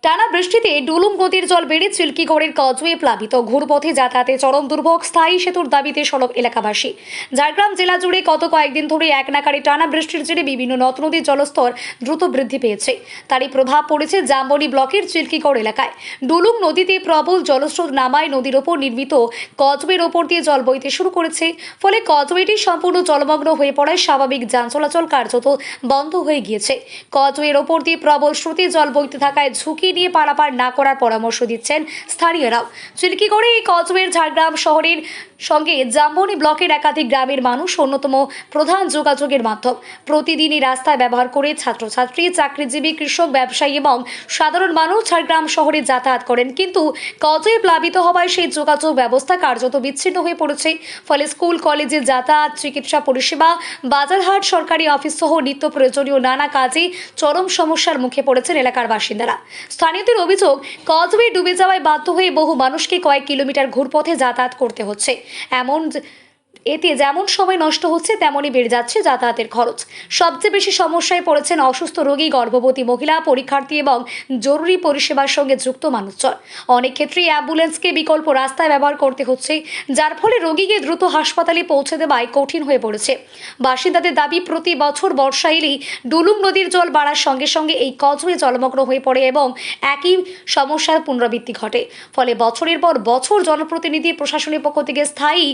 টানা বৃষ্টিতে ডুলুম নদীর জল বেড়ে চিল্কিগড়ের কজওয়ে প্লাবিত, ঘুরপথে যাতায়াতে চরম দুর্ভোগ, স্থায়ী সেতুর দাবিতে সরব এলাকাবাসী। ঝাড়গ্রাম জেলা জুড়ে গত কয়েকদিন ধরে এক নাগাড়ে টানা বৃষ্টির জেরে বিভিন্ন নদ নদীর জলস্তর দ্রুত বৃদ্ধি পেয়েছে। তারই প্রভাব পড়েছে জামবনি ব্লকের চিল্কিগড় এলাকায়। ডুলুম নদীতে প্রবল জলস্রোত নামায় নদীর ওপর নির্মিত কজওয়ের ওপর দিয়ে জল বইতে শুরু করেছে। ফলে কজওয়েটি সম্পূর্ণ জলমগ্ন হয়ে পড়ায় স্বাভাবিক যান চলাচল কার্যত বন্ধ হয়ে গিয়েছে। কজওয়ের ওপর দিয়ে প্রবল স্রোতে জল বইতে থাকায় ঝুঁকি নিয়ে পারাপার না করার পরামর্শ দিচ্ছেন স্থানীয়রাও। চিল্কিগড়ে এই কজওয়ের ঝাড়গ্রাম শহরের সঙ্গে জামবনি ব্লকের একাধিক গ্রামের মানুষ অন্যতম প্রধান যোগাযোগের মাধ্যম। প্রতিদিনই রাস্তায় ব্যবহার করে ছাত্রছাত্রী, চাকরিজীবী, কৃষক, ব্যবসায়ী এবং সাধারণ মানুষ ঝাড়গ্রাম শহরে যাতায়াত করেন। কিন্তু কজওয়ে প্লাবিত হওয়ায় সেই যোগাযোগ ব্যবস্থা কার্যত বিচ্ছিন্ন হয়ে পড়েছে। ফলে স্কুল, কলেজে যাতায়াত, চিকিৎসা পরিষেবা, বাজারহাট, সরকারি অফিস সহ নিত্য প্রয়োজনীয় নানা কাজে চরম সমস্যার মুখে পড়েছেন এলাকার বাসিন্দারা। স্থানীয়দের অভিযোগ, কজওয়ে ডুবে যাওয়ায় বাধ্য হয়ে বহু মানুষকে কয়েক কিলোমিটার ঘুরপথে যাতায়াত করতে হচ্ছে। এতে যেমন সময় নষ্ট হচ্ছে, তেমনই বেড়ে যাচ্ছে যাতায়াতের খরচ। সবচেয়ে বেশি সমস্যায় পড়েছেন অসুস্থ রোগী, গর্ভবতী মহিলা, পরীক্ষার্থী এবং জরুরি পরিষেবার সঙ্গে যুক্ত মানুষজন। অনেক ক্ষেত্রেই অ্যাম্বুলেন্সকে বিকল্প রাস্তায় ব্যবহার করতে হচ্ছে, যার ফলে রোগীকে দ্রুত হাসপাতালে পৌঁছে দেওয়ায় কঠিন হয়ে পড়েছে। বাসিন্দাদের দাবি, প্রতি বছর বর্ষা এলেই ডুলুম নদীর জল বাড়ার সঙ্গে সঙ্গে এই কজওয়ে জলমগ্ন হয়ে পড়ে এবং একই সমস্যার পুনরাবৃত্তি ঘটে। ফলে বছরের পর বছর জনপ্রতিনিধি, প্রশাসনের পক্ষ থেকে স্থায়ী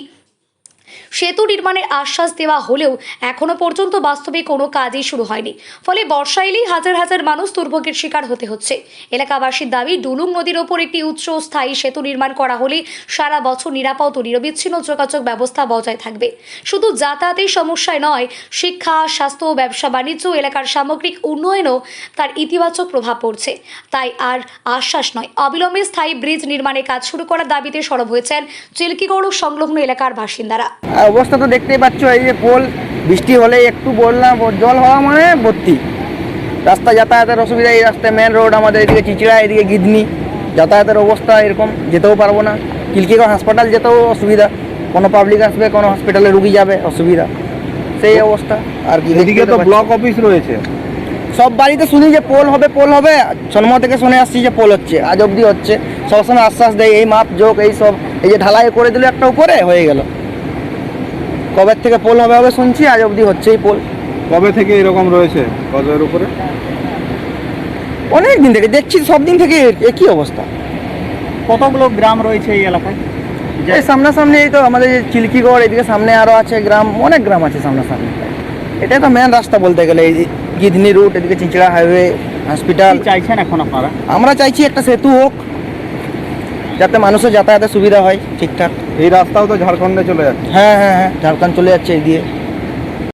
সেতু নির্মাণের আশ্বাস দেওয়া হলেও এখনো পর্যন্ত বাস্তবে কোনো কাজই শুরু হয়নি। ফলে বর্ষা এলেই হাজার হাজার মানুষ দুর্ভোগের শিকার হতে হচ্ছে। এলাকাবাসীর দাবি, ডুলুম নদীর ওপর একটি উচ্চ স্থায়ী সেতু নির্মাণ করা হলে সারা বছর নিরাপদ ও নিরবিচ্ছিন্ন যোগাযোগ ব্যবস্থা বজায় থাকবে। শুধু যাতায়াতের সমস্যায় নয়, শিক্ষা, স্বাস্থ্য, ব্যবসা বাণিজ্য, এলাকার সামগ্রিক উন্নয়নও তার ইতিবাচক প্রভাব পড়ছে। তাই আর আশ্বাস নয়, অবিলম্বে স্থায়ী ব্রিজ নির্মাণের কাজ শুরু করার দাবিতে সরব হয়েছেন চিল্কিগড় সংলগ্ন এলাকার বাসিন্দারা। অবস্থা তো দেখতেই পাচ্ছ, এই যে পোল, বৃষ্টি হলে একটু বললাম জল হওয়া মানে ভর্তি। রাস্তা যাতায়াতের অসুবিধা, এই রাস্তায় মেন রোড আমাদের এদিকে চিচিড়া, এদিকে গিদনি, যাতায়াতের অবস্থা এরকম, যেতেও পারবো না। চিল্কিগড় হাসপাতাল যেতেও অসুবিধা, কোনো পাবলিক আসবে, কোনো হসপিটালে রুগী যাবে, অসুবিধা সেই অবস্থা। আর কি, এদিকে তো ব্লক অফিস রয়েছে, সব বাড়িতে শুনি যে পোল হবে পোল হবে, জন্ম থেকে শুনে আসছি যে পোল হচ্ছে, আজ অবধি হচ্ছে। সবসময় আশ্বাস দেয় এই মাপ যোগ, এই সব, এই যে ঢালাই করে দিল একটা উপরে, হয়ে গেল। কবে থেকে পোল হবে হবে শুনছি, আজ অবধি হচ্ছেই পোল। কবে থেকে এরকম রয়েছে কজওয়ের উপরে? অনেক দিন থেকে দেখছি, সব দিন থেকে একই অবস্থা। কতগুলো গ্রাম রয়েছে এই এলাকায়? এই সামনাসামনি, এই তো আমাদের যে চিল্কিগড়, এদিকে সামনে আরও আছে গ্রাম, অনেক গ্রাম আছে সামনাসামনি। এটাই তো মেন রাস্তা বলতে গেলে, এই গিদনি রুট, এদিকে চিচিড়া হাইওয়ে, হসপিটাল। কি চাইছেন এখন আপনারা? আমরা চাইছি একটা সেতু হোক, যাতে মানুষের যাতায়াতের সুবিধা হয় ঠিকঠাক। এই রাস্তাও তো ঝাড়খণ্ডে চলে যাচ্ছে। হ্যাঁ হ্যাঁ হ্যাঁ, ঝাড়খণ্ড চলে যাচ্ছে এই দিয়ে।